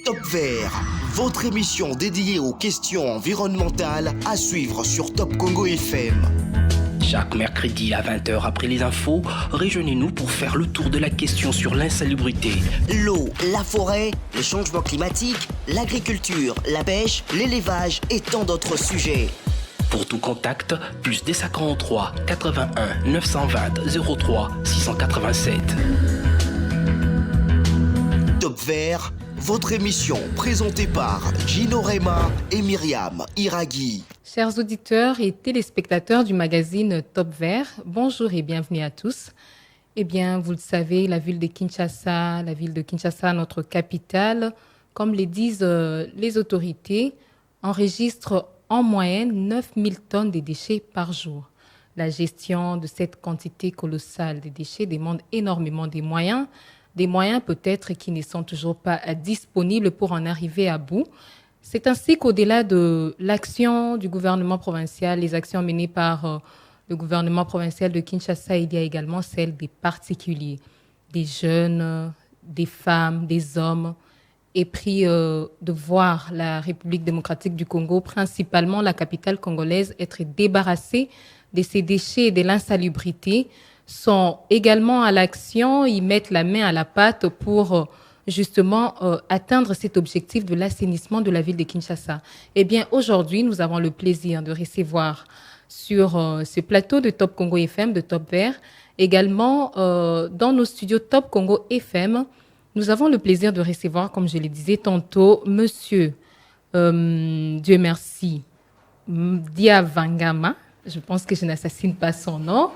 Top Vert, votre émission dédiée aux questions environnementales à suivre sur Top Congo FM. Chaque mercredi à 20h après les infos, rejoignez-nous pour faire le tour de la question sur l'insalubrité. L'eau, la forêt, le changement climatique, l'agriculture, la pêche, l'élevage et tant d'autres sujets. Pour tout contact, plus des 43 81 920 03 687. Top Vert, votre émission présentée par Gino Rema et Myriam Iraghi. Chers auditeurs et téléspectateurs du magazine Top Vert, bonjour et bienvenue à tous. Eh bien, vous le savez, la ville de Kinshasa, notre capitale, comme le disent les autorités, enregistre en moyenne 9000 tonnes de déchets par jour. La gestion de cette quantité colossale de déchets demande énormément de moyens peut-être qui ne sont toujours pas disponibles pour en arriver à bout. C'est ainsi qu'au-delà de l'action du gouvernement provincial, les actions menées par le gouvernement provincial de Kinshasa, il y a également celles des particuliers, des jeunes, des femmes, des hommes, et pris de voir la République démocratique du Congo, principalement la capitale congolaise, être débarrassée de ces déchets et de l'insalubrité, sont également à l'action, ils mettent la main à la pâte pour justement atteindre cet objectif de l'assainissement de la ville de Kinshasa. Eh bien, aujourd'hui, nous avons le plaisir de recevoir sur ce plateau de Top Congo FM, de Top Vert, également dans nos studios Top Congo FM, nous avons le plaisir de recevoir, comme je le disais tantôt, Monsieur, Dieu merci, Diavangama. Je pense que je n'assassine pas son nom.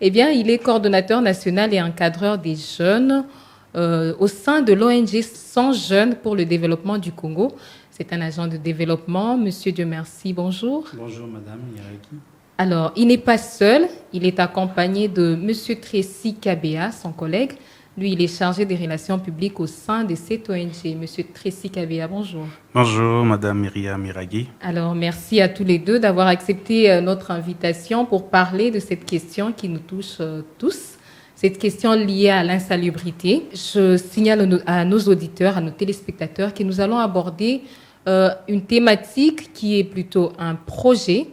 Eh bien, il est coordonnateur national et encadreur des jeunes au sein de l'ONG 100 jeunes pour le développement du Congo. C'est un agent de développement. Monsieur Dieu merci, bonjour. Bonjour, Madame Yaraki. Alors, il n'est pas seul. Il est accompagné de Monsieur Tracy Kabea, son collègue. Lui, il est chargé des relations publiques au sein de cette ONG. Monsieur Tracy Kabea, bonjour. Bonjour, Madame Myriam Iraghi. Alors, merci à tous les deux d'avoir accepté notre invitation pour parler de cette question qui nous touche tous, cette question liée à l'insalubrité. Je signale à nos auditeurs, à nos téléspectateurs, que nous allons aborder une thématique qui est plutôt un projet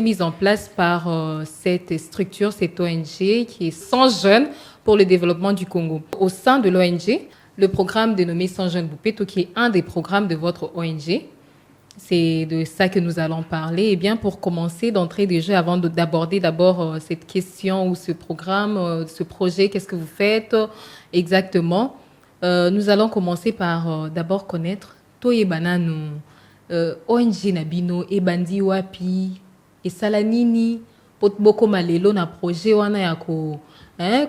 mis en place par cette structure, cette ONG qui est 100 jeunes pour le développement du Congo. Au sein de l'ONG, le programme dénommé 100 jeunes Boupeto, qui est un des programmes de votre ONG, c'est de ça que nous allons parler. Et bien, pour commencer d'entrer de jeu, avant d'aborder d'abord cette question ou ce programme, ce projet, qu'est-ce que vous faites exactement, nous allons commencer par d'abord connaître Toye Banano, ONG Nabino, Ebandi Wapi, et Salanini, Potboko Malelo na projet wana yako.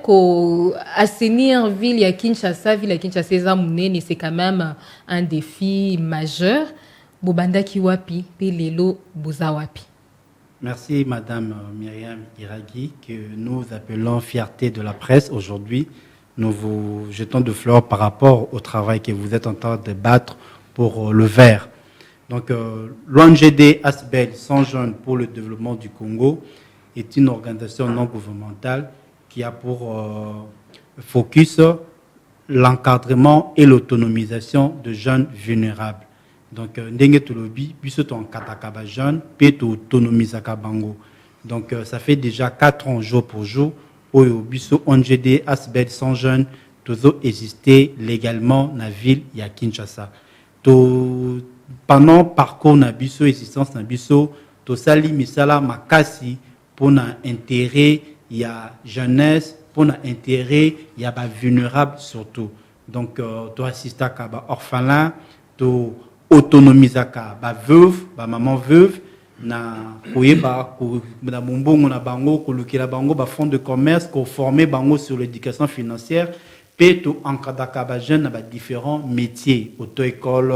Ko assainir ville ya Kinshasa, c'est quand même un défi majeur. Bobanda Kiwapi, Pelelo Bozawapi. Merci, Madame Myriam Iraghi, que nous appelons fierté de la presse. Aujourd'hui, nous vous jetons de fleurs par rapport au travail que vous êtes en train de battre pour le vert. Donc, l'ONGD ASBEL 100 jeunes pour le développement du Congo est une organisation non gouvernementale qui a pour focus l'encadrement et l'autonomisation de jeunes vulnérables. Donc, ndenge tolobi, biso to enkataka jeune, pe to autonomisaka bango. Donc, ça fait déjà 4 ans jour pour jour où biso ONGD ASBEL 100 jeunes tozo exister légalement dans la ville ya Kinshasa. Pendant parcours na biso existence na biso to sali misala makasi pour na intérêt il y a jeunesse, pour l'intérêt, il y a vulnérable surtout. Donc, tu assistes à orphelin, tu autonomises à veuve, maman veuve, na bonbon na bango, kolukela bango ba fonds de commerce, ko former bango sur l'éducation financière, puis tu encadres jeunes dans différents métiers, auto-école,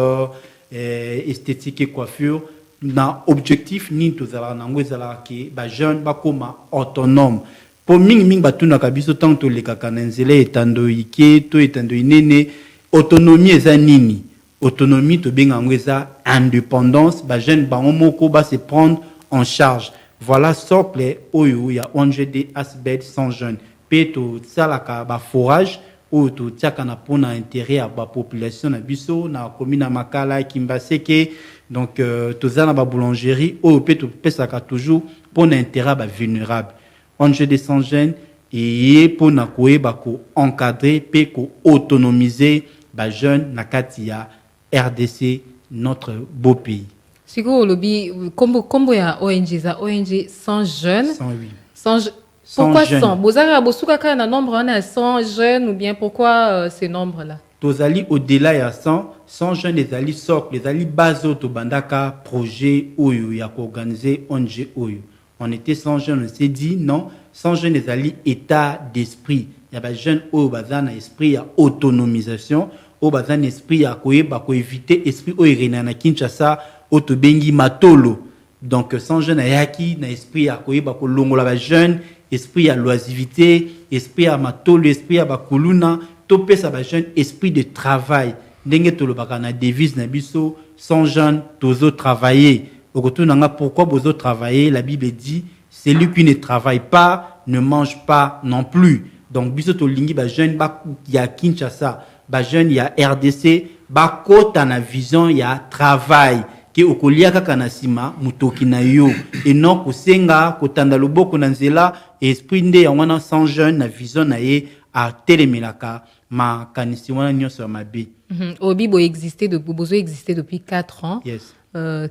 esthétique et coiffure. Na objectif ni to zala nango zala ki ba jeune ba koma autonome. Pour ming batuna kabiso tant to lekaka na nzela etando ike to etando inene autonomie eza nini autonomie to benga ngweza indépendance ba jeune bango moko ba se prendre en charge. Voilà socle oyo ya ONGD ASBEL 100 jeunes pe to salaka ba forage oyo totiaka na mpona intérêt ya bapopulation na biso na commune ya Makala Kimbaseke. Donc toza na baboulangerie oyo mpe topesaka toujours mpona intérêt ya bavulnérable. ONG des sans gêne eye mpona koyeba koencadre mpe koautonomiser bajeune na kati ya RDC, notre beau pays. Siko lobi kombo ya ONG za ONG 100 jeunes. 108. Pourquoi 100? Bozaka bosuka ka na nombre on a 100 jeunes ou bien pourquoi ces nombres là? Tozali au-delà ya 100 jeunes ezali socle, ezali base to bandaka projet oyo ya organiser ONG oyo. On était 100 jeunes, on s'est dit non, 100 jeunes ezali état d'esprit. Ya ba jeunes oyo bazana esprit ya autonomisation, oyo bazana esprit ya koyeba ko éviter esprit oyo rena na Kinshasa oto bengi matolo. Donc 100 jeunes ayaki na esprit ya koyeba ko longola ba jeunes, esprit ya loisiveté, esprit ya matolo, esprit ya bakuluna, topesa ba jeunes esprit de travail. Ndenge tolobaka na devise na biso 100 jeunes tozo travailler. Pourquoi bozo travailler? La Bible dit celui qui ne travaille pas ne mange pas non plus. Donc biso to lingi ba jeune ba ya Kinshasa, ba jeune ya RDC, ba kota na vision ya travail ke okolia kaka na sima mutoki na yo et non kosenga kotanda loboko na nzela esprit nde ya wana 100 jeunes na vision na ye a telemelaka ma kanisi wana nyonso ya mabe. Obibo existait depuis 4 ans. Yes.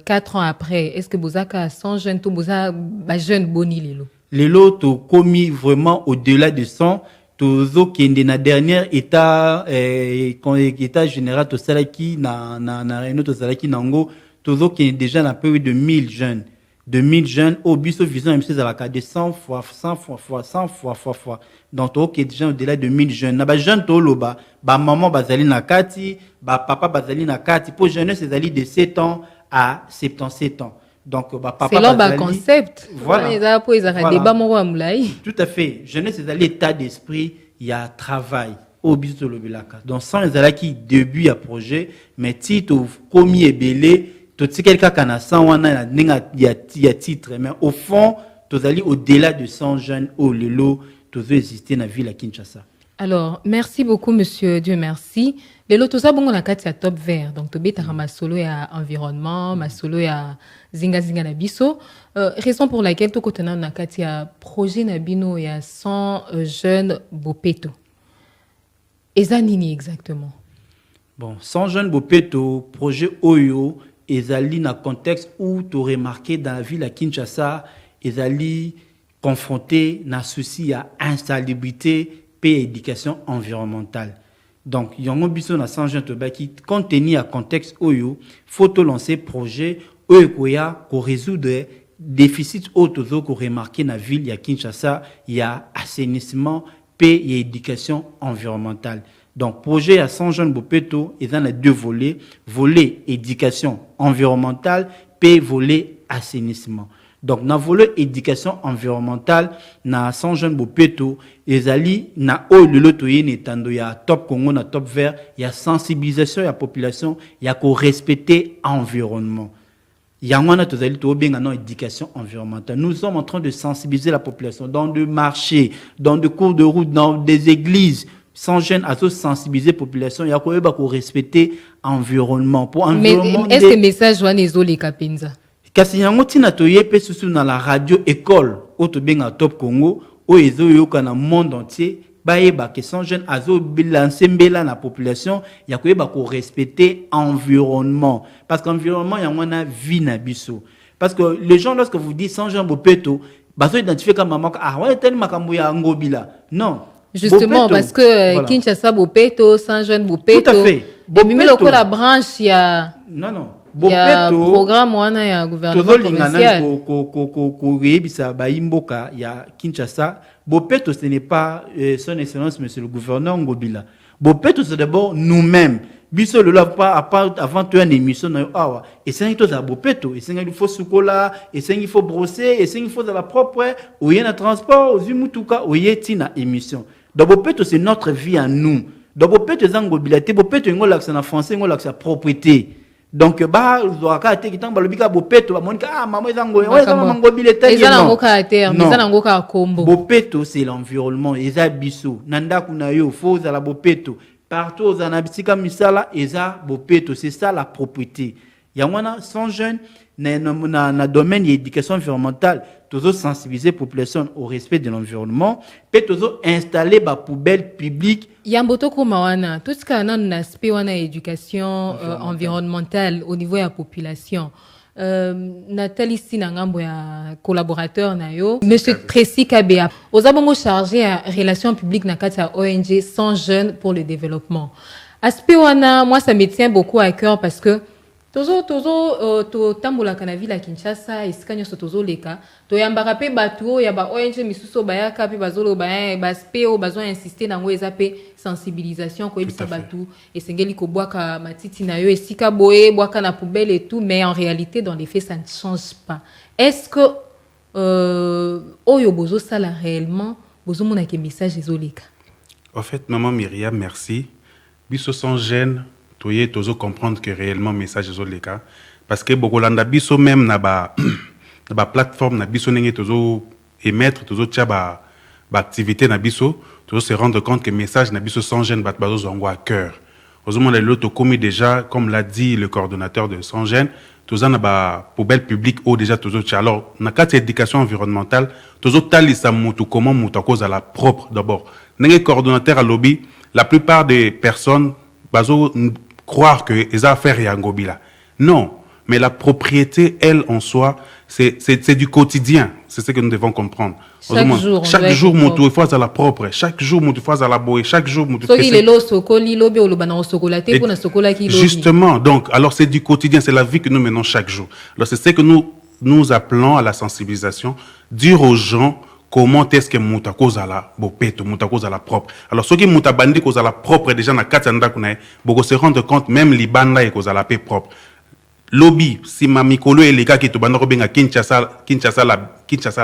4 ans après, est-ce que Bozaka 100 jeunes, tout Boza, jeune boni lelo? Lelo to commis vraiment au-delà de 100. Tozo kende na dernière état état général to salaki na reno to salaki nango tozo kende déjà na peu de 1000 jeunes. De 1000 jeunes au biso vision MC à la cas de 100 fois. Donc to ke déjà au-delà de 1000 jeunes. Na ba jeune to loba, ba maman bazali na kati, ba papa bazali na kati pour jeunesse ezali de 7 ans à 77 ans. Donc, papa c'est leur concept. Voilà. Tout à fait. Jeunesse, c'est l'état d'esprit, il y a travail. Au bisu de l'obilaka. Donc, sans les qui début à projet, mais titre, comme il est belé, tout ce quelqu'un qui a 100 ans, il y a titre. Mais au fond, tous allez au-delà de 100 jeunes, au lelo, tous exister dans la ville à Kinshasa. Alors, merci beaucoup, monsieur. Dieu merci. Les lots, tout ça, bon, on a quatre top vert. Donc, tu bêta ma solo ya environnement, ma solo ya zinga na biso. Raison pour laquelle tout côté on a quatre ya projet nabino ya 100 jeunes bopeto. Et ça nini exactement? Bon, 100 jeunes bopeto, projet Oyo, ezali na contexte où tu remarqué dans la ville à Kinshasa, ezali confronté na souci à insalubrité et éducation environnementale. Donc, il y a un biso na 100 jeunes qui, compte tenu à contexte Oyo, faut lancer projet Oyo pour résoudre déficit auto qu'on remarqué dans la ville ya Kinshasa, il y a assainissement, paix et éducation environnementale. Donc, projet à 100 jeunes bopeto, ils ont les deux volets, volet éducation environnementale, paix, volet assainissement. Donc, dans le volet éducation environnementale, na 100 jeunes bopeto, ezali na o de l'autoye netando ya top Congo na top vert, il y a sensibilisation de la population, il y a qu'on respecter environnement. Il y a un éducation environnementale. Nous sommes en train de sensibiliser la population dans des marchés, dans des cours de route, dans des églises. 100 jeunes à sensibiliser la population, il y a qu'on respecter environnement. Pour environnement. Mais est-ce que le message est les Kapenza? Kasi yango tina toyepe susu na la radio école auto benga top Congo o ezo yoka na monde entier bayeba que 100 jeunes azo lancer mbela na population ya koyeba ko respecter environnement parce qu'environnement yango na vie na biso parce que les gens lorsque vous dites 100 jeunes bopeto baso identifier comme maman ah ouais tel makambo ya ngobila non justement bopeto, parce que voilà. Kinshasa bopeto 100 jeunes bopeto tout à fait depuis le la branche ya non il y a un programme wana ya gouvernement provincial. Il y a Kinshasa. Bopeto, ce n'est pas son excellence, monsieur le gouverneur Ngobila. Bopeto, c'est d'abord nous-mêmes. Biso le lave pas avant une émission na awa. Et c'est un à Bopeto. Et c'est il faut sukola. Et c'est il faut brosser. Et c'est il faut de la propre. Ou y a un transport. Ou y ou y a une émission. Donc Bopeto, c'est notre vie à nous. Donc Bopeto, c'est Ngobila. Bopeto, c'est en français, c'est propriété. Donc ba zoaka te kitang balobika bopeto ba monika maman ezango eza maman bileta eza nango caractère eza nango ka kombo bopeto c'est l'environnement eza biso nanda kuna yo faut za la bopeto partout aux anabisika misala eza bopeto c'est ça la propriété yangwana sans jeune na domaine d'éducation environnementale toujours sensibiliser population au respect de l'environnement peut toujours installer ba poubelle publique yamboto kuma wana tout ce kana na aspect wana éducation environnementale au niveau de la population Nathalie Sina ngambo ya collaborateur na yo monsieur Tracy Kabea ozabongo chargé à relations publiques na kati ya ONG sans jeunes pour le développement aspect wana moi ça me tient beaucoup à cœur parce que to tambola kana ville à Kinshasa esika nyoso tozo leka to yambaka pe batu ya ba ONG misuso bayaka pe bazolo ba baspe o besoin insister nango eza pe sensibilisation ko ebisa batu esengeli ko boaka matiti na yo esika boye boaka na poubelle et tout mais en réalité dans les faits ça ne change pas est-ce que oyo bozo sala réellement bozo mona ke message ezoleka en fait maman Myriam merci biso sans gêne toye tozo comprendre que réellement message ezoleka parce que bokolanda biso même na ba plateforme na biso nenge tozo émettre tozo tia ba activité na biso tozo se rendre compte que message na biso sans gêne bat bazo zongo à cœur ozomona lelo to komi déjà comme l'a dit le coordonnateur de sans gêne toza na ba poubelle publique au déjà tozo tia alors na kati éducation environnementale tozo talisa mutu comment mutu cause à la propre d'abord nenge coordonnateur à lobby la plupart des personnes bazo croire que les affaires y ngobila. Non, mais la propriété, elle, en soi, c'est du quotidien. C'est ce que nous devons comprendre. Chaque jour, mon tour fois à la propre. Chaque jour, mon tour fois à la boue. Chaque jour, mon tour justement, donc, alors c'est du quotidien, c'est la vie que nous menons chaque jour. Alors c'est ce que nous appelons à la sensibilisation, dire aux gens comment est-ce que muta cause à la bopeto muta cause à la propre alors ceux qui muta bandi cause à la propre déjà na katanda kuna boko se rendre compte même libanda et cause à la paix propre lobby si mamikolo et les gars qui to banda ko benga Kinshasa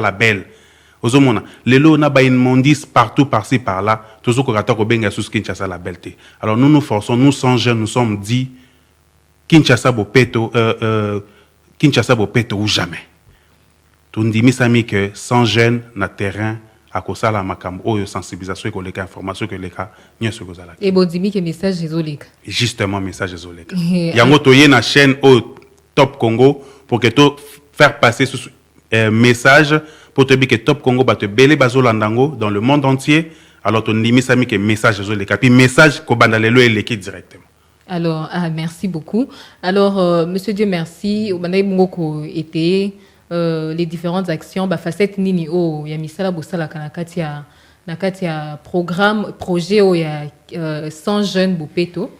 la belle ozomona lelo na ba immondice partout par-ci par-là toujours ko rata ko benga sous Kinshasa la belleté alors nous forçons nous sans jeunes nous sommes dit Kinshasa bopeto ou jamais tundimi sami que sans gêne na terrain à cause la makambo oyo sensibilisation et que information que les cas nyoso kozala et bondimi que message ezoleka justement message ezoleka yango toye na chaîne au Top Congo pour que to faire passer ce message pour te dire que Top Congo ba te belé bazolandango dans le monde entier alors tundimi sami que message ezoleka puis message ko bandalelo eleki directement. Alors merci beaucoup alors monsieur Dieu merci obanayi bongoko était les différentes actions facette nini o ya misala bosala na kati ya programme projet o ya 100 jeunes bopeto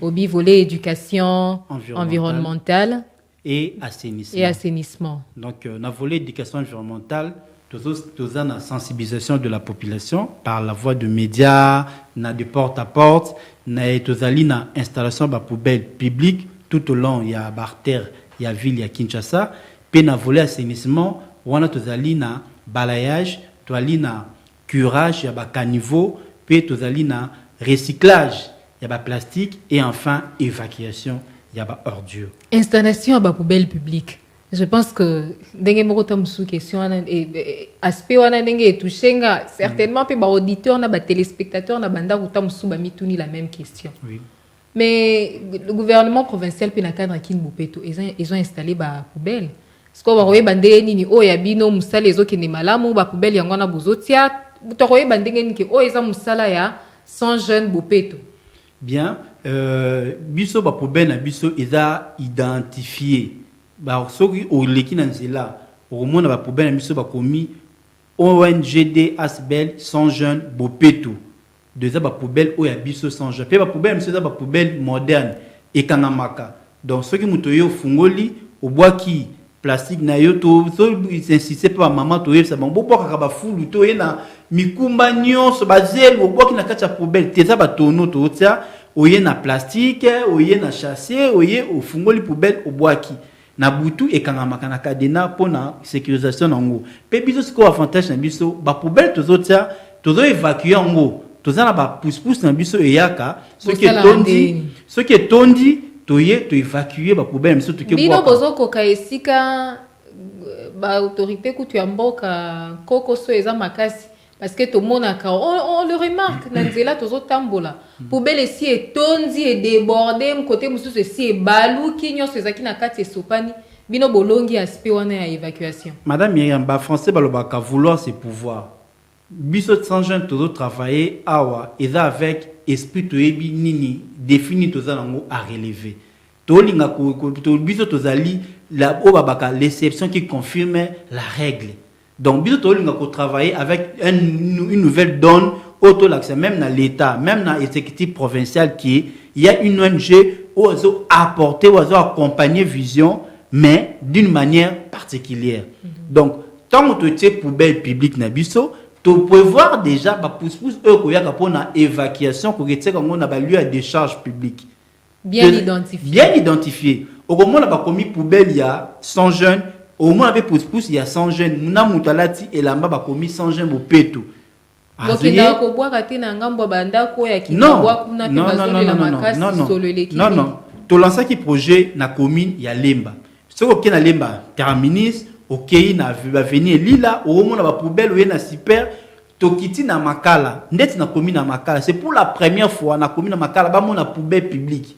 obi volet éducation environnementale et assainissement donc na volet éducation environnementale tous na sensibilisation de la population par la voie de médias na de porte à porte na tozali na installation ba poubelle publique tout au long ya bartère ya ville ya Kinshasa na volet assainissement wana tozali na balayage tozali na curage ya ba caniveau pe tozali na recyclage ya ba plastique et enfin évacuation ya ba ordures installation ya ba poubelle publique je pense que ndenge moko tamsu question aspect wana ndenge touchenga certainement pe ba auditeur na ba téléspectateur na banda kutamsu ba mituni la même question oui. Mais le gouvernement provincial pe na cadre kin bopeto ils ont installé ba poubelle Sko baroye bande nini o ya bino musala ezokende malamu ba poubelle yango na bozotia butokoye bande ngeni ke o eza musala ya 100 jeunes bopeto bien biso ba poubelle na biso eza identifié ba soki o leki na nzela o mona ba poubelle na biso ba komi ONGD Asbel 100 jeunes bopeto déjà ba poubelle o ya biso 100 jeunes pe ba poubelle biso eza ba poubelle moderne et kanamaka donc soki mutoyo fungoli o boaki plastique na yo to insisté pa maman to yesa bon boka ka ba fulu to yena mikumba nyonso bazel o boki na kati ya poubelle teza ba tono to tia oye na plastique oye na chasser oye o fungoli poubelle o boaki na butu e kangamaka na kadena pona sécurisation nango pe biso siko avantage na biso ba poubelle tozo tia tozo évacuer ngo toza na ba pousse-pousse na biso eyaka ce qui est tondi toye to évacuer ba poubelle miso toke bino bozo koka esika ba autorité kutu ya mboka koko so eza makasi parce que tout le monde on le remarque na nzela tozo tambola poubelle si etondi et débordé côté mususu si baluki nyonso ezaki na kati esopani bino bolongi aspect wana ya évacuation. Madame Myriam, ba français balobaka vouloir c'est pouvoir. Biso sans jeune tozo travailler awa eza avec esprit toyebi nini défini toza nango à relever. Tolinga ko biso tozali la obabaka l'exception qui confirme la règle. Donc biso tolinga ko travailler avec une nouvelle donne autolaxe même dans l'état, même dans l'exécutif provincial qui il y a une ONG ozo apporter ozo accompagner vision mais d'une manière particulière. Donc tant que tu es poubelle publique na biso tu peux voir déjà ba pousse-pousse eux ko yaka pona évacuation ko retirer comme on a ba lieu à décharge publique. Bien identifié. Bien identifié. Au moment là ba commis poubelle il y a 100 jeunes, au moins avec pousse-pousse il y a 100 jeunes. Muna mutalati et là ba commis 100 jeunes au peto. Donc il a ko boire ate na ngambo banda ko ya kinabwa kuna pe bazoli la makasi solo l'équipe. Non. To lancer qui projet na commune ya Lemba. Ce qui na Lemba terminus OK na venir lila au moment la poubelle ou na super tokiti na makala ndeti na commune na makala c'est pour la première fois na commune na makala ba mona poubelle publique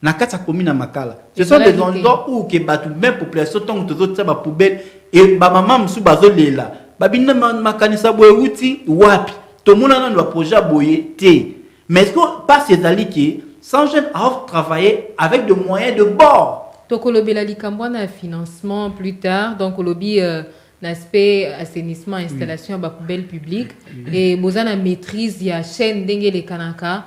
na kata commune na makala ce sont des endroits où que batu même population tant que autres ba poubelle et ba maman musu bazolela ba binna makanisa boye uti wapi to mona na projet boye té mais est-ce que pas ces alliés qui sans jeune à travailler avec des moyens de bord. Tokolobela likambo na financement plus tard donc lobby l'aspect assainissement installation ba poubelle publique et bozana maîtrise ya chaîne ndenge le kanaka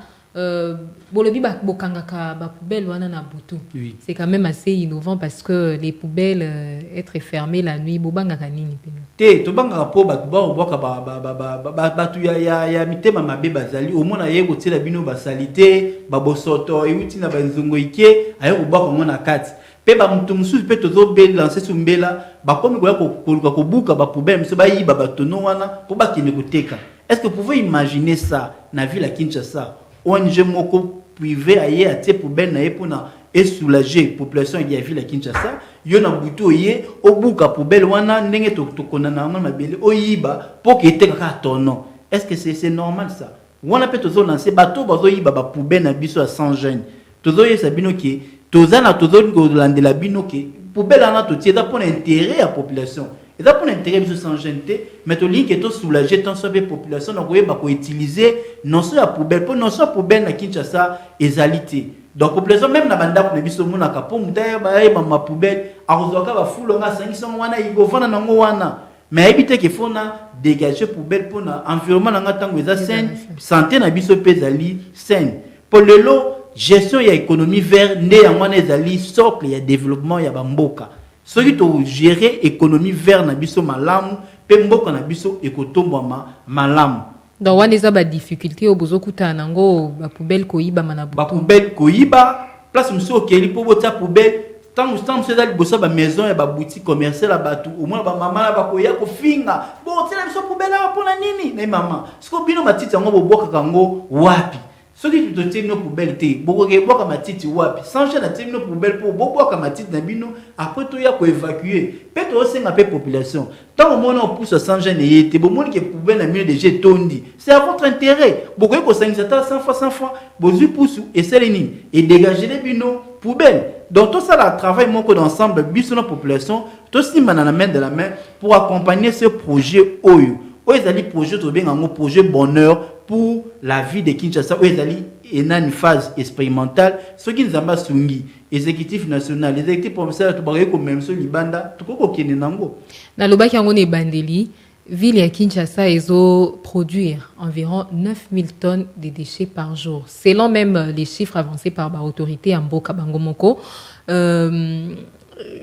bolobi ba bokangaka ba poubelle wana na butu. C'est quand même assez innovant parce que les poubelles être fermées la nuit bobangaka nini pena te to bangaka po ba boka ba tu ya mitema mabe bazali au moins aye kotela bino ba salité ba bosoto e uti na banzungo ike aye koboka mona kati pe ba mutu mususu pe tozo be lancer sumbela ba komi ko buka ba poubelle mso ba yiba ba tono wana po ba kine koteka. Est-ce que vous pouvez imaginer ça na ville à Kinshasa ONG moko privé aye atie poubelle na epona et soulager population ya ville à Kinshasa yo na butu ye obuka poubelle wana ndenge to konana na mabele oyiba po ke teka ka tono. Est-ce que c'est normal ça? Wana pe tozo lancer bato bazo yiba ba poubelle na biso à 100 jeunes tozo yesa bino ki tozana tozo landela bino ki poubelle na to tie da pour intérêt à population et da pour intérêt biso sans jeunes mais to link et to soulager tant soit population na koyeba ko utiliser non soit poubelle pour non soit poubelle na Kinshasa ezalité. Donc population même na banda pour biso mona ka po mutaya ba ma poubelle arozoka ba fulonga sangisa wana igovana nango wana mais éviter que fona dégager poubelle pour na environnement na ngatango eza saine santé na biso pezali saine pour le lot gestion ya économie verte ndé ya mwana ezali socle ya développement ya bamboka soki to gérer économie verte na biso malamu pe mboka na biso ekotombwama malamu. Donc wana eza ba difficulté obozo kuta nango ba poubelle koyiba manabutu ba poubelle koyiba place muso okeli po bota poubelle tant c'est dans bossa ba maison et ba boutique commerciale à batu au moins ba maman ba koya ko finga bon tela biso poubelle la pona nini na maman siko bino matiti yango boboka kango wapi soki tu te no poubelle te bokoke boka matiti wapi sans changer na te no poubelle pour boboka matiti na bino après to ya ko évacuer pe to senga pe population tant au moins on pousse sans changer ne te bo moni ke poubelle na milieu de jet tondi c'est à votre intérêt bokoke ko sangisa ta 100 fois bozu pousse et seleni et dégager les bino poubelle. Donc tout ça là travail moko d'ensemble biso na population to simba na main de la main pour accompagner ce projet oyo ezali projet to benga ngo projet bonheur pour la vie de Kinshasa ezali une phase expérimentale ce qui nzamba sungi exécutif national exécutif provincial to bagay ko même so libanda to ko kene nango na lobaki yango ne bandeli ville ya Kinshasa ezo produire environ 9000 tonnes de déchets par jour selon même les chiffres avancés par l'autorité ya mboka bango moko.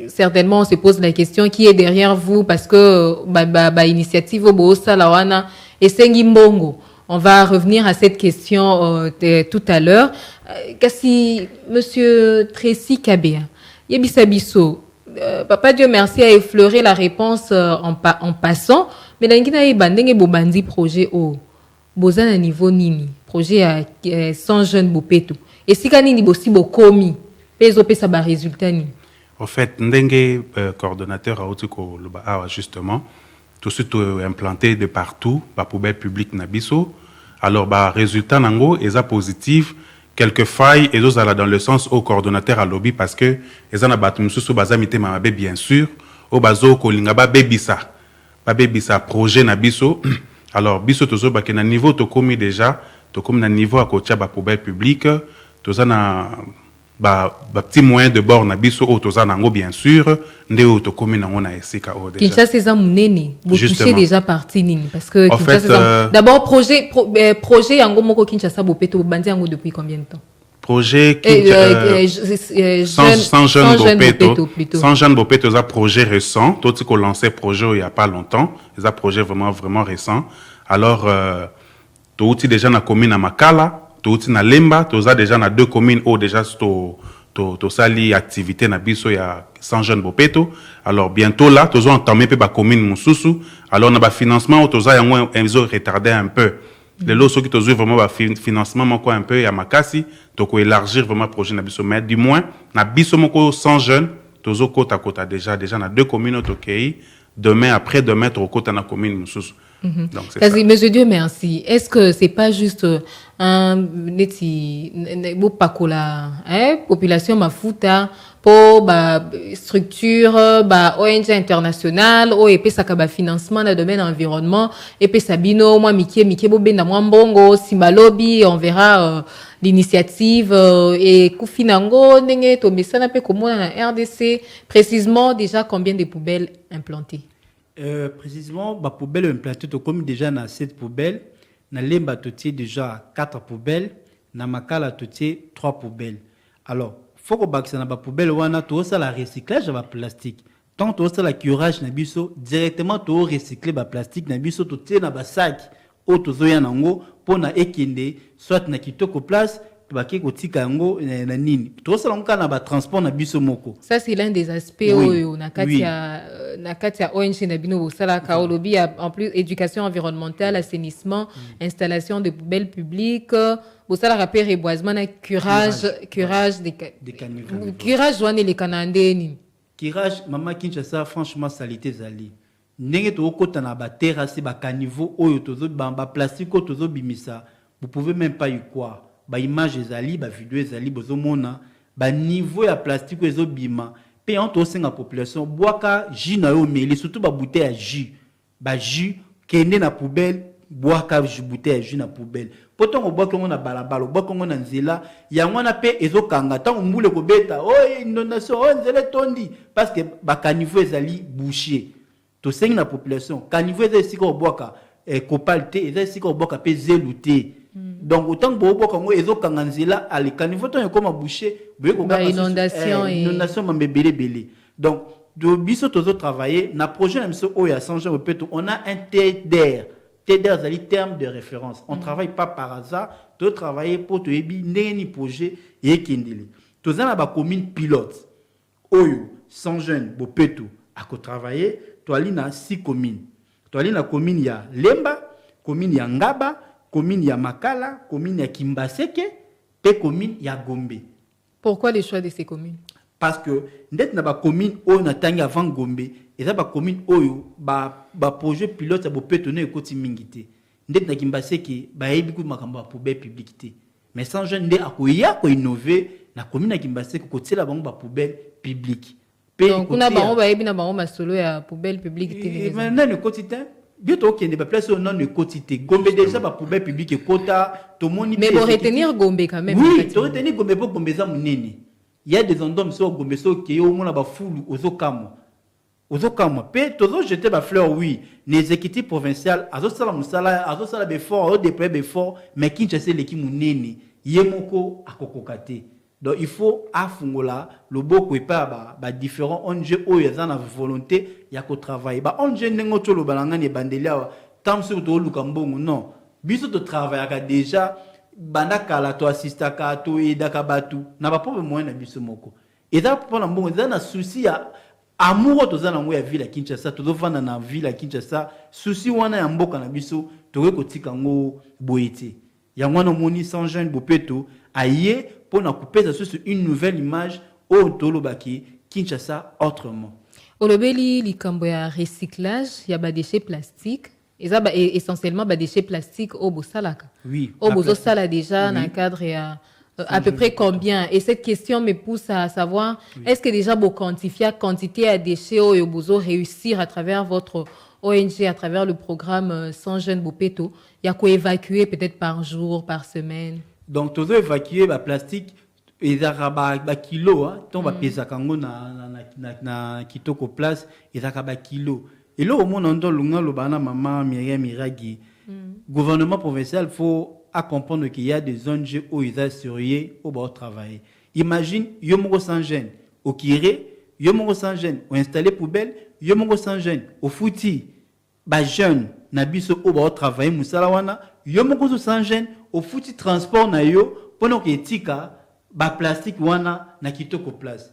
Certainement, on se pose la question qui est derrière vous parce que initiative Obosa Lawana et Sengimbongo. On va revenir à cette question tout à l'heure. Kasi Monsieur Tracy Kabea, Yebisabiso, Papa Dieu merci a effleuré la réponse en passant. Mais là, il y a bandenge bobandi projet au Bozan à niveau nini projet à 100 jeunes bopeto. Et si kanini bosi bokomi peso pesa ba résultat ni. En fait, ndenge coordonnateur a otiko loba awa justement, tout ce tout implanté de partout, ba poubelle publique na biso. Alors ba résultat nango eza positif, quelques failles et d'autres dans le sens au coordonnateur à lobby parce que ezana batu mususu bazamite mabe bien sûr, au bazo ko linga ba bebisa projet na biso. Alors biso tozo ba na niveau to komi déjà, to komi na niveau à kotia ba poubelle publique, tozana ba petit moyen de bord na biso o toza nango bien sûr ndeo to komi nango na esika o déjà Kinshasa eza munene vous touchez déjà parti nini parce que en Kinshasa d'abord projet yango moko Kinshasa bopeto bandi yango depuis combien de temps projet sans jeunes bopeto za projet récent tout ce qu'on lancé projet il y a pas longtemps ça projet vraiment récent alors to outi déjà na commune na Makala tout na Lemba, tu as déjà na 2 communes où déjà to sali activité na biso ya 100 jeunes bopeto. Alors bientôt là, tu as entamé pe ba commune mususu. Alors na ba financement où tu as yango retardé un peu. Les lots qui tu as vraiment ba financement moko un peu ya makasi, to ko élargir vraiment projet na biso mais du moins na biso moko 100 jeunes, tu as kota déjà na 2 communes au Kei. Demain après demain tu kota na commune mususu. Donc c'est ça. Monsieur Dieu merci. Est-ce que c'est pas juste un population mafuta pour ba structure ba ONG internationale ou et puis ça ka ba financement dans le domaine environnement et puis sabino moi mikie bo benda moi mbongo simbalobi on verra l'initiative et kufinango ndenge to mesana pe komona na RDC précisément déjà combien de poubelles implantées. Précisément, la poubelle implantée, comme déjà dans 7 poubelles, dans Lemba, tu déjà 4 poubelles, dans Makala, tu 3 poubelles. Alors, il faut que tu aies une poubelle, tu as le recyclage de plastique. Tant que tu as le curage, directement tu recycler le plastique, tu as un sac, tu as un pour soit na kitoko place, baki kotika yango na nini to sala ngana ba transport na biso moko. Ça c'est l'un des aspects oyo na kati ya ONG na bino bosala ka olobi en plus éducation environnementale, assainissement, installation de poubelles publiques, bosala rappel reboisement na curage des caniveaux. Curage wana les kanandeni. Curage mama Kinshasa franchement salité zali. Ndenge to okota na ba terrasse ba caniveau oyo tozo bamba plastique tozo bimisa. Vous pouvez même pas y croire. Ba image ezali ba vidéo ezali bozomona ba niveau ya plastique ezobima pe on to senga population boaka jus na yo meli surtout ba bouteille ya jus ba jus kende na poubelle boaka bouteille ya jus na poubelle poto ngo boaka ngo na balabala boaka ngo na nzela ya ngwana pe ezokanga tango mbule ko beta inondation nzela tondi parce que ba caniveau ezali bouché to senga na population caniveau ezali siko boaka copalte ezali siko boaka pe zeluté. Donc autant que beaucoup comme ezo kanganzela ali caniveau to yokoma boucher inondation mambebele. Donc de biso tozo travailler na projet na biso oya changer au peut on a un TDR zali terme de référence. On travaille pas par hasard, to travailler pour to ebi ndeni projet yekindeli. Tozana ba commune pilote oyo 100 jeunes bopeto ako travailler to ali na 6 communes. To ali na commune ya Lemba, commune ya Ngaba, commune ya Makala, commune ya Kimbaseke, et commune ya Gombe. Pourquoi le choix de ces communes? Parce que net na ba commune oyo na tangi avant Gombe, et ça ba commune oyo ba projet pilote ya bopetonné ekoti mingité. Net na Kimbaseke ba yebi ku makambo ya poubelle publicité. Mais sans jeune nde akoya ko innover na commune ya Kimbaseke ko tela bango ba poubelle publique. Donc kuna bango ba yebi na bango masolo ya poubelle publique. Maintenant le quotidien bientôt qu'il y a des places au nom de quotité. Gombe déjà ba poubelle publique et quota tout monde. Mais pour retenir Gombe quand même. Oui, pour retenir Gombe pour Gombe ça munene. Il y a des endroits sur Gombe so qui au monde ba foulu ozokamo. Pe tozo jeter ba fleur oui. Les exécutifs provinciaux azo sala musala azo sala befort au déployer befort mais Kinshasa l'équipe munene yemoko akokokate. Donc il faut afungola le boko et pas ba différents ONG oyo za na volonté ya ko travailler ba ONG nengo to lo balanga ni bandelia tam sur to luka mbongo non biso to travailler déjà banda kala to assistaka to edaka batu na ba pauvre moyen na biso moko et ça pour na mbongo za na souci ya amour to za na ngo ya ville ya Kinshasa to vanda na ville ya Kinshasa souci wana ya mboka na biso to ko tika ngo boyete yango na moni sans jeune bopeto aye pour na couper sur une nouvelle image au tolobaki Kinshasa autrement. Olobeli likambo ya recyclage ya ba déchets plastiques. Eza essentiellement ba déchets plastiques au bosalaka. Oui. Au bosala déjà dans le cadre ya à peu près combien? Et cette question me pousse à savoir, est-ce que déjà vous quantifiez la quantité de déchets au bozo réussir à travers votre ONG, à travers le programme 100 jeunes Bopeto, il y a quoi évacuer peut-être par jour, par semaine? Donc, tout évacuer le plastique, il y a un kilo, on va peser na kitoko place, il y a un kilo. Et là, au monde, on a maman Myriam Iragi, gouvernement provincial, faut à comprendre qu'il y a des ONG où ils ont surveillé au bord travail. Imagine, yomoro sans gêne, au kiré, yomoro sans gêne, au installé poubelle, yomoro sans gêne, au fouti, ba jeune, nabiso au bord travail, moussalawana, yomoro sans gêne, au fouti transport na yo, pendant que tika, ba plastique wana, na kitoko place.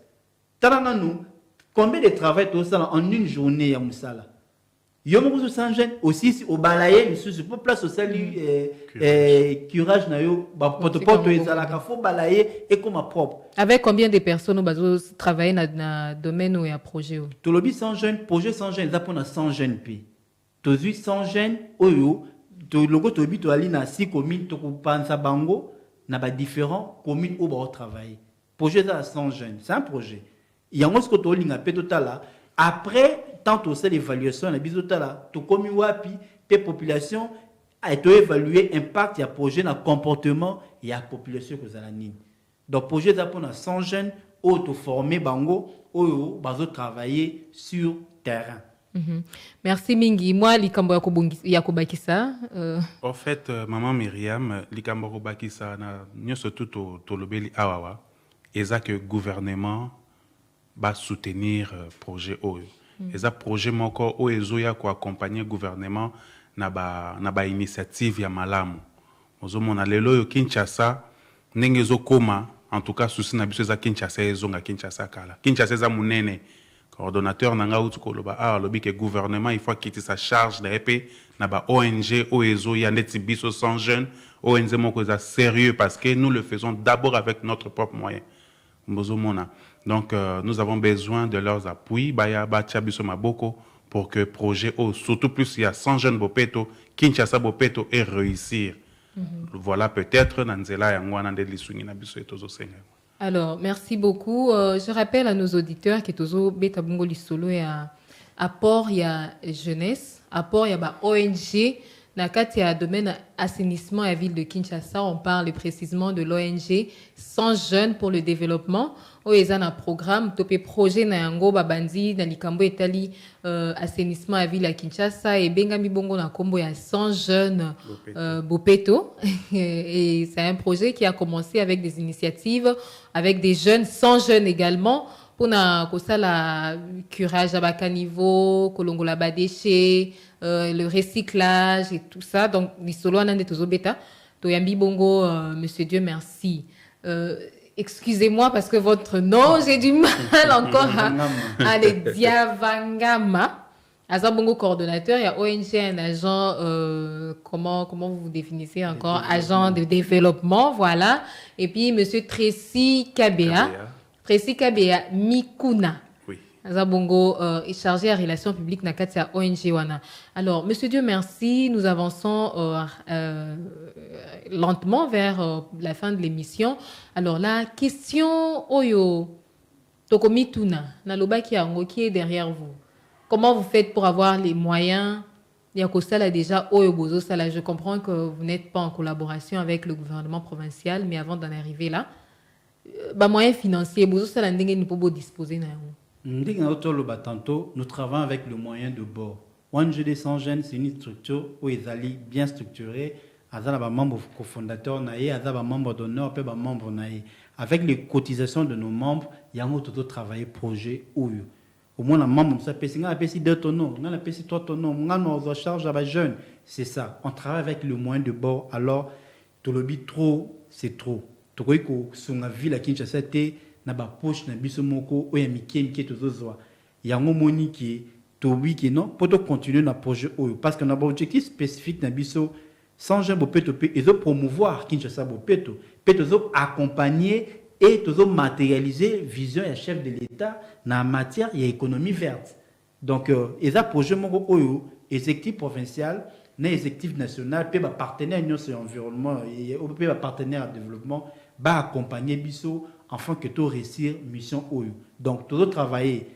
Tarana nous, combien de travail tout ça en une journée ya moussala? Yomoko sans gêne aussi au balayer sur pour place au salut curage na yo ba porte ezalaka faut balayer et comme propre. Avec combien de personnes au bazo travailler na domaine ou ya projet? To lobby sans gêne, projet sans gêne, ça pour na 100 gêne pi. To zui sans gêne oyo to logo to bi to ali na 6 communes to panza bango na ba différents communes où ba travailler. Projet ça 100 gêne, c'est un projet. Il y a un autre to linga pe total après tant aussi l'évaluation la bizotala to komi wapi pe population a été évaluer impact ya projet na comportement ya population ko zala nini. Donc projet ça pour na 100 jeunes auto formé bango oyo bazo travailler sur terrain. Merci mingi. Moi likambo ya kobakisa En fait maman Myriam likambo kobakisa na nyoso tout to lobeli awawa eza que gouvernement va soutenir projet oyo. Et projet moko o ezoya ko accompagner gouvernement na ba initiative ya malamu. Ozomona lelo yo Kinshasa ndenge ezokoma en tout cas souci na biso za Kinshasa ezonga Kinshasa kala. Kinshasa za munene coordonnateur nanga utu koloba lobi que gouvernement il faut quitter sa charge na épée na ba ONG o ezoya ndeti biso sans jeunes ONG moko za sérieux parce que nous le faisons d'abord avec notre propre moyen. Donc, nous avons besoin de leurs appuis. Pour que le projet, surtout plus il y a 100 jeunes Bopeto, Kinshasa Bopeto, et réussir. Voilà peut-être Alors, merci beaucoup. Je rappelle à nos auditeurs que Tozo Betabungo Lisolo est apport, il y a jeunesse, apport, il y a ONG. Dans le domaine assainissement à la ville de Kinshasa, on parle précisément de l'ONG 100 jeunes pour le développement. Il y a un programme, topé projet na yango babandi na likambo etali assainissement à la ville de Kinshasa et bengami bongo na kombo ya 100 jeunes Bopeto. Et c'est un projet qui a commencé avec des initiatives avec des jeunes, 100 jeunes également. Pour na kosala curage à bas niveau, kolongola ba déchets, le recyclage et tout ça. Donc lisolo anande tozo beta to yambi bongo monsieur Dieu merci. Excusez-moi parce que votre nom j'ai du mal encore à le Diavangama. Asa bongo coordonnateur, il y a ONG un agent comment vous définissez encore agent de développement voilà et puis monsieur Tracy Kabea. Tracy Kabea Mikuna. Oui. Azabongo est chargé à relations publiques na kati ya ONG wana. Alors monsieur Dieu merci, nous avançons lentement vers la fin de l'émission. Alors la question oyo tokomituna na lobaki yango qui est derrière vous. Comment vous faites pour avoir les moyens Yakosala déjà oyo bozo sala, je comprends que vous n'êtes pas en collaboration avec le gouvernement provincial mais avant d'en arriver là moyens financiers, nous disposer. Nous travaillons avec le moyen de bord. ONG des 100 jeunes, c'est une structure où ils allaient bien structurée. Ils ont membres cofondateurs, ils ont membres d'honneur, ils ont membres. Avec les cotisations de nos membres, il y a un autre travail projet où au moins, les membres, ça peut être 2 tonneaux, 3 tonneaux, on a charge à jeunes. C'est ça. On travaille avec le moyen de bord. Alors, tout le but trop, c'est trop. Tokoiko songa ville à Kinshasa te na ba poche na biso moko oya mike tozozwa yango moni ki to wi ki non poto continuer na projet oyo parce que na ba objectif spécifique na biso sans jeune bopeto pe ils ont promouvoir Kinshasa bopeto pe ils accompagner et ils ont matérialiser vision et chef de l'État dans matière et économie verte. Donc ils ont projet mon oyo exécutif provincial na exécutif national pe ba partenaire union sur environnement et pe ba partenaire de développement ba accompagner biso afin que tout réussir mission oyo. Donc tout travailler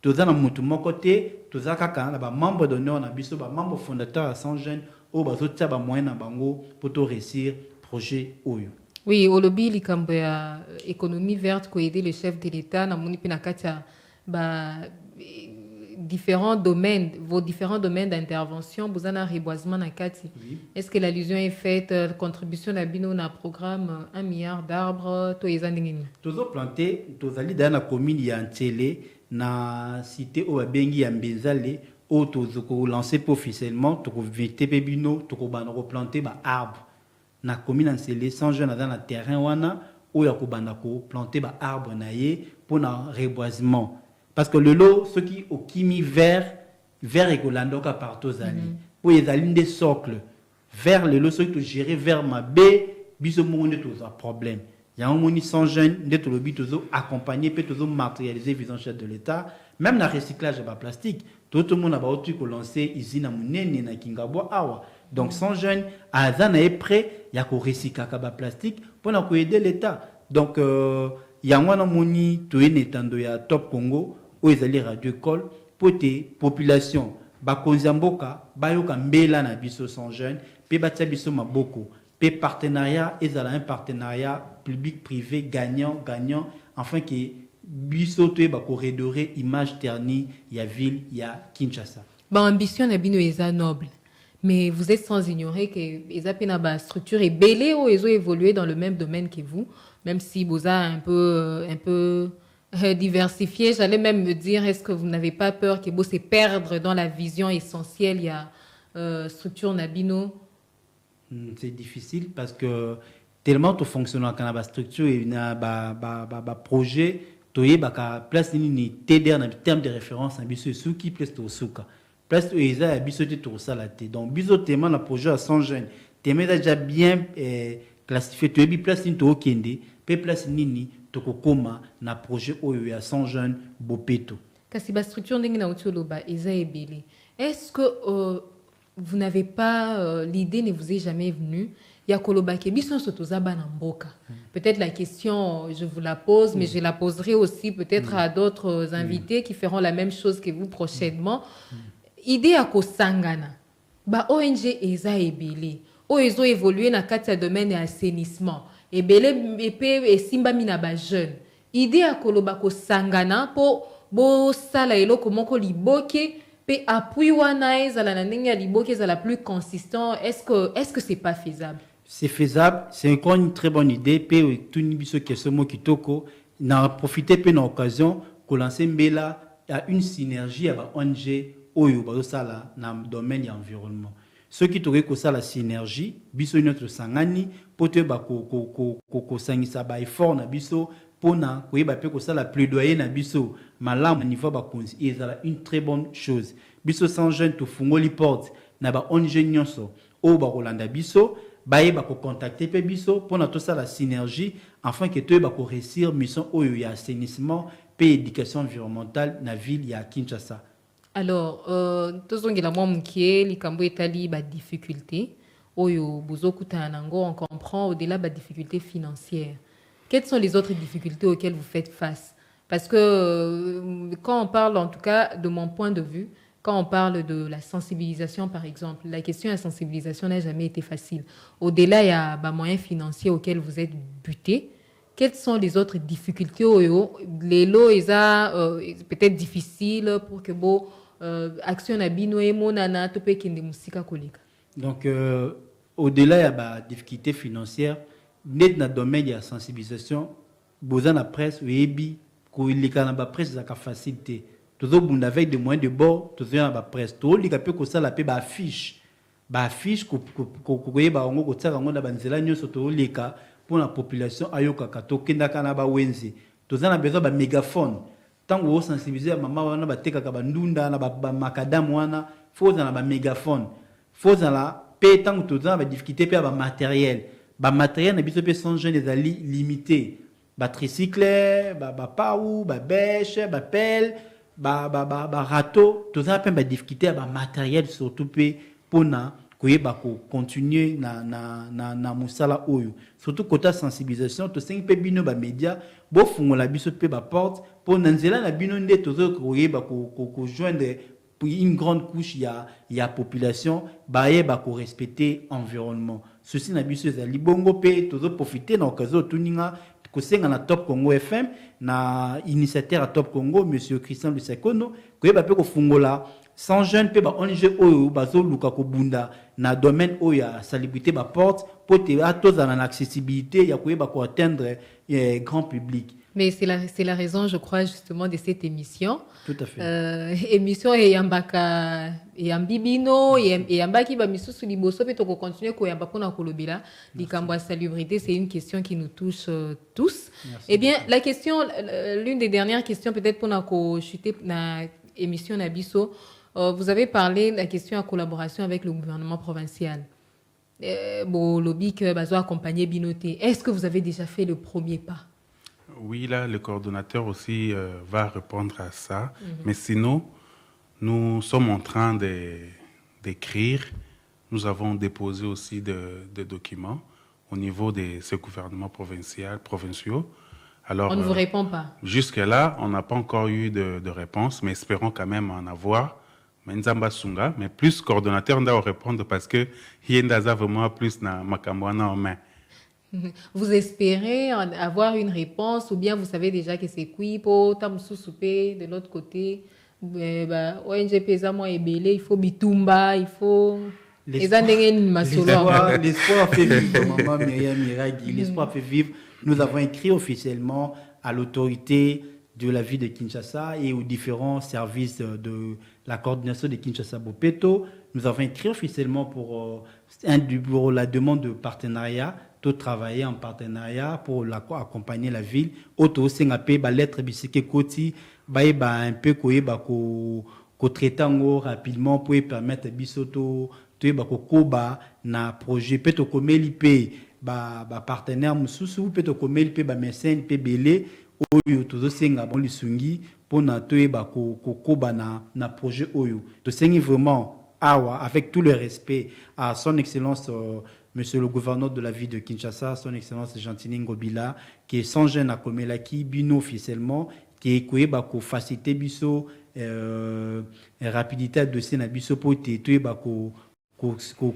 tout dans mon côté tout ça kaka na ba membre d'honneur na biso ba membre fondateur à Sans Jeunes au bazo tia ba moyen na bango pour tout réussir projet oyo. Oui, au lobby likambo ya économie verte ko aider le chef de l'État na moni pina katia ba différents domaines, vos différents domaines d'intervention, vous en avez reboisement na kati. Oui. Est-ce que l'allusion est faite contribution na bino na programme 1 milliard d'arbres to ezandingini? Tozo planté, tozali dans la commune ya Ntele na cité o bengi ya Mbenzale o tozo ko lancer officiellement to ko vite pe bino to ko bana ko planter ba arbre na commune Ntele sans jeune dans la terrain wana o ya ko bana ko planter ba arbre na ye pour na reboisement. Parce que le lot, ceux qui ont mis vert et que partout zali. Pour les alines des socles, vers le lot, ceux qui ont géré vers ma baie, biso monde tous un problème. Il y a un monde sans jeune, des tout le but tous accompagner, peut tous matérialiser visant chef de l'État, même le recyclage de plastique. Tout le monde a pas truc lancé ici na munene na kingabo awa. Donc sans jeune, à zana est prêt, il y a qu'on recycler de plastique pour aider l'État. Donc il y a un moni tout étendo ya Top Congo. Où ils allaient radio école pour tes populations bakonzamboka bayoka mbela na biso sans jeune pe batia biso maboko pe partenariat ils allaient un partenariat public privé gagnant afin que biso to ba corridorer image ternie ya ville ya Kinshasa. Ba ambition na bino eza noble. Mais vous êtes sans ignorer que les APNABA structure est belle ou ils ont évolué dans le même domaine que vous, même si vous avez un peu diversifié. J'allais même me dire, est-ce que vous n'avez pas peur que vous se perdre dans la vision essentielle, il y a structure Nabino? C'est difficile parce que tellement tout fonctionne dans la structure et un projet, tu as place ni TDR en termes de référence, un biso qui place au souka. Place où ils ont biso tout ça la té. Donc biso tellement le projet à 100 jeunes, tellement déjà bien classifié. Tu as place ni to kende, pe place ni tokokoma na projet oyo ya 100 jeunes bopeto. Kasi ba structure ndenge na utioloba eza ebele. Est-ce que vous n'avez pas l'idée ne vous est jamais venue ya koloba ke biso sotoza bana mboka. Peut-être la question je vous la pose mais je la poserai aussi peut-être à d'autres invités qui feront la même chose que vous prochainement. Idée à kosangana. Ba ONG eza ebele. O ezo évoluer na kati ya domaine ya assainissement. Ebele epe esimba mina ba jeune. Idée à koloba kosangana po bo sala eloko moko liboke pe appui wana ezala na ndenge ya liboke ezala plus consistant. Est-ce que c'est pas faisable? C'est faisable, c'est encore une très bonne idée pe tout nibiso kesomo kitoko na profiter pe na occasion ko lancer mbela à une synergie avec ONG oyo ba sala na domaine ya environnement. Ceux qui t'auraient que ça la synergie, biso notre sangani, pote ba ko sangisa ba effort na biso pona ko yeba pe ko ça la plaidoyer na biso malam niveau ba konzi ezala une très bonne chose. Biso sans jeune to fungoli porte na ba ONG nyonso o ba Rolanda biso ba yeba ko contacter pe biso pona to ça la synergie afin que to ba ko réussir mission oyo ya assainissement pe éducation environnementale na ville ya Kinshasa. Alors, tozongela mwa mukie likambo etali ba difficulté oyo bozokuta nango on comprend au-delà ba difficulté financière. Quelles sont les autres difficultés auxquelles vous faites face? Parce que quand on parle, en tout cas de mon point de vue, quand on parle de la sensibilisation par exemple, la question de la sensibilisation n'a jamais été facile. Au-delà il y a ba moyens financiers auxquels vous êtes butés. Quelles sont les autres difficultés les lots peut-être difficiles pour que vos actions abino et monana to pe kende musika koleka. Donc au-delà il y a des difficultés financières, net dans le domaine de la sensibilisation, besoin de la presse webi ko ilika na ba presse za ka facilité. Toujours bunda avec des moyens de bord, toujours na ba presse. To lika pe ko sala pe ba affiche ko yeba ngo ko tsaka ngo na banzela nyoso to lika pour la population ayoka kato kenda kana ba wenze. Toujours na besoin ba mégaphone. Tant que vous sensibilisez à maman wana ba teka ka bandunda na ba makadam wana faut na ba mégaphone. Faut na la pe tant que tout va difficulté pe ba matériel na biso pe sans jeune les ali limité ba tricycle ba paou ba bêche ba pelle ba râteau tout ça pe ba difficulté ba matériel surtout pe pona koyeba ko continuer na musala oyo surtout côté sensibilisation to sengi pe bino ba média bo fungola biso pe ba porte pour nzela na bino nde tozo koyeba ko joindre pour une grande couche il y a population ba ko respecter environnement ceci na biso ezali bongo pe tozo profiter na occasion tuninga kosenga na Top Congo FM na initiateur à Top Congo monsieur Christian Lusekono koyeba pe ko fungola sans jeune pe ba ONG oyo bazo luka ko bunda na domaine oyo ya salubrité ba porte pour te atoza na accessibilité ya koyeba ko atteindre grand public. Mais c'est la raison, je crois, justement, de cette émission. Tout à fait. Émission et yambaka et yambibino et yambaki ba misusu liboso pe toko continuer ko yamba pona kolobela likambo ya salubrité, c'est une question qui nous touche tous. Merci. Eh bien, la question l'une des dernières questions peut-être pour ko chuter na émission na biso, vous avez parlé de la question en collaboration avec le gouvernement provincial. Bon, lobby que bazo accompagner Binoté. Est-ce que vous avez déjà fait le premier pas? Oui, là, le coordonnateur aussi va répondre à ça. Mais sinon, nous sommes en train d'écrire. Nous avons déposé aussi des documents au niveau de ces gouvernements provinciaux. Alors, on ne vous répond pas. Jusque-là, on n'a pas encore eu de réponse, mais espérons quand même en avoir. Menzamba Sunga, mais plus coordonnateur, on doit répondre parce que Yendaza vraiment plus na Makambwana en main. Vous espérez avoir une réponse ou bien vous savez déjà que c'est Kwipo, Tamsousoupe, de l'autre côté, ONG Pesamo et Belé, il faut Bitumba, il faut. L'espoir fait vivre, maman Myriam Iraghi, l'espoir fait vivre. Nous avons écrit officiellement à l'autorité de la ville de Kinshasa et aux différents services de la coordination de Kinshasa Bopeto. Nous avons écrit officiellement pour la demande de partenariat, de travailler en partenariat pour accompagner la ville. Auto Sengapé, lettre bisike koti, un peu ko traitango rapidement pour permettre bisoto ko koba na projet peto komeli pe partenaire mususu peto komeli pe mécène pe belé oyo tozo senga bon lisungi pona ko koba na projet oyo to sengi vraiment awa avec tout le respect à son excellence monsieur le gouverneur de la ville de Kinshasa, son excellence Gentini Ngobila, qui est sans gêne à Komelaki, bino officiellement, qui est koyeba ko facilité biso rapidité de dossier na biso pour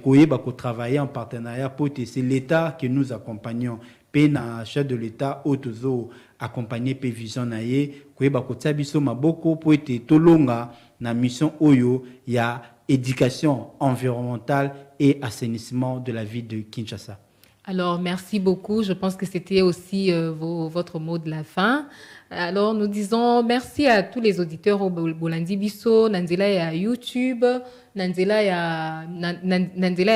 koyeba ko travailler en partenariat pour c'est l'État que nous accompagnons. Pena chef de l'État autozo accompagner pe vision na ye koyeba ko tsabiso maboko pour tolonga na mission oyo ya éducation environnementale et assainissement de la ville de Kinshasa. Alors, merci beaucoup. Je pense que c'était aussi votre mot de la fin. Alors, nous disons merci à tous les auditeurs au Bolandi Bisso, Nanzela ya YouTube, Nanzela ya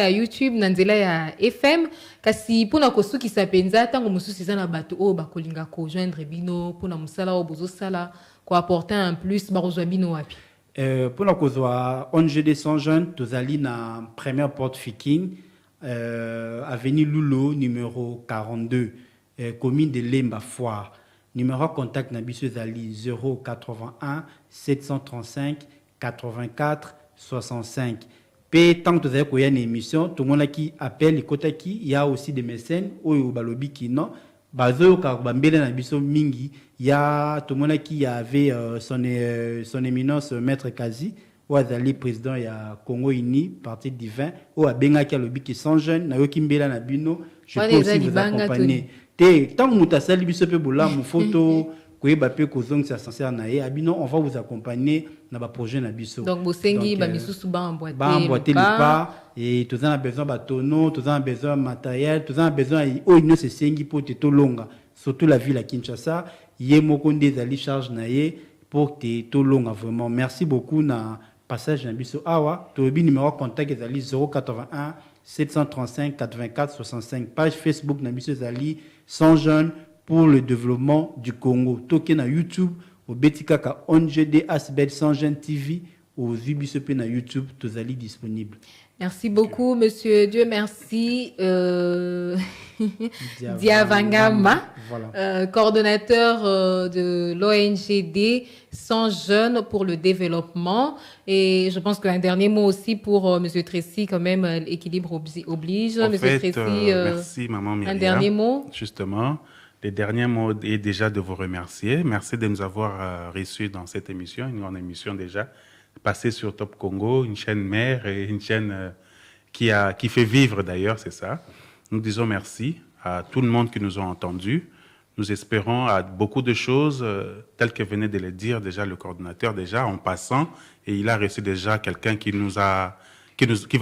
YouTube, Nanzela ya FM. Kasi pona kosu ki sapenza tango mususu za na bato o bakolinga ko joindre bino pona musala o bozo sala ko apporter un plus barozwa bino wapi. Pour la cause ONG des 100 jeunes, tozali na première porte Fiking, avenue Lulo, numéro 42, commune de Lemba Foire. Numéro contact na biso zali 081 735 84 65. Pe tant que tozali koya na émission, tout le monde qui appelle ikotaki, il y a aussi des mécènes oyo balobi ki non. Bazo ka bambele na biso mingi, il y a tout le monde qui avait son éminence maître Kazi ou azali président ya Congo Uni parti divin ou abenga ki alobi ki sans jeune na yoki mbela na bino je peux aussi vous accompagner te tant muta sali biso pe bola mu photo koyeba pe kozong sa sincère na ye abino on va vous accompagner na ba projet na biso donc bosengi ba misusu ba emboîter le pas et tous en besoin ba tonneau tous en besoin matériel tous en besoin o ino se sengi pour te tolonga surtout la ville à Kinshasa ye moko ndezali charge na ye pour te tolonga vraiment merci beaucoup na passage na biso awa tobi numéro contact ezali 081 735 84 65 page Facebook na biso ezali 100 jeunes pour le développement du Congo toke na YouTube au betikaka ONGD Asbel 100 jeunes TV au biso pe na YouTube tozali disponible. Merci beaucoup, monsieur. Dieu merci. Diavangama, Voilà. coordonnateur de l'ONGD 100 jeunes pour le développement. Et je pense qu'un dernier mot aussi pour monsieur Tracy, quand même, l'équilibre oblige. En Monsieur fait, Tracy, merci, maman Myriam. un dernier mot. Justement, le dernier mot est déjà de vous remercier. Merci de nous avoir reçus dans cette émission, une grande émission déjà, passée sur Top Congo, une chaîne mère et une chaîne qui fait vivre d'ailleurs, c'est ça. Nous disons merci à tout le monde qui nous a entendus. Nous espérons à beaucoup de choses, telles que venait de le dire déjà le coordonnateur, déjà en passant, et il a reçu déjà quelqu'un qui va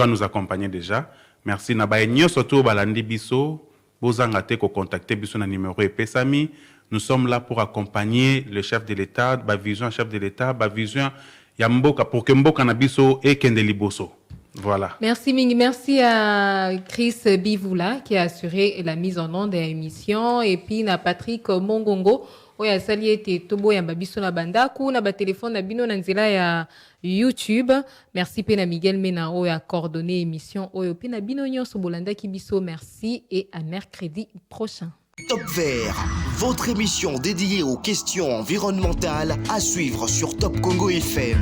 nous accompagner déjà. Merci. Nabaenyo surtout balandi biso, bozanga te ko contacter biso na numéro epesami. Nous sommes là pour accompagner le chef de l'État, ba vision chef de l'État, ba vision ya mboka pour que mboka na biso ekende liboso. Voilà. Merci Mingi, merci à Chris Bivoula qui a assuré la mise en onde de l'émission et puis à Patrick Mongongo oya sali ete tobo ya babiso na bandaku na ba téléphone na bino na nzela ya YouTube. Merci pe na Miguel Mena oya coordonné émission oyo pe na bino nyonso bolanda ki biso. Merci et à mercredi prochain. Top Vert, votre émission dédiée aux questions environnementales à suivre sur Top Congo FM.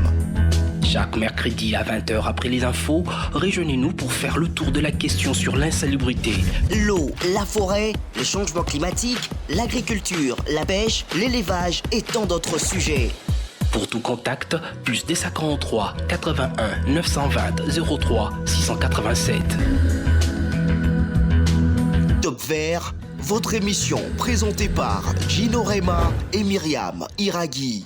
Chaque mercredi à 20h après les infos, rejoignez-nous pour faire le tour de la question sur l'insalubrité. L'eau, la forêt, le changement climatique, l'agriculture, la pêche, l'élevage et tant d'autres sujets. Pour tout contact, plus des 43 81 920 03 687. Top Vert, votre émission présentée par Gino Rema et Myriam Iraghi.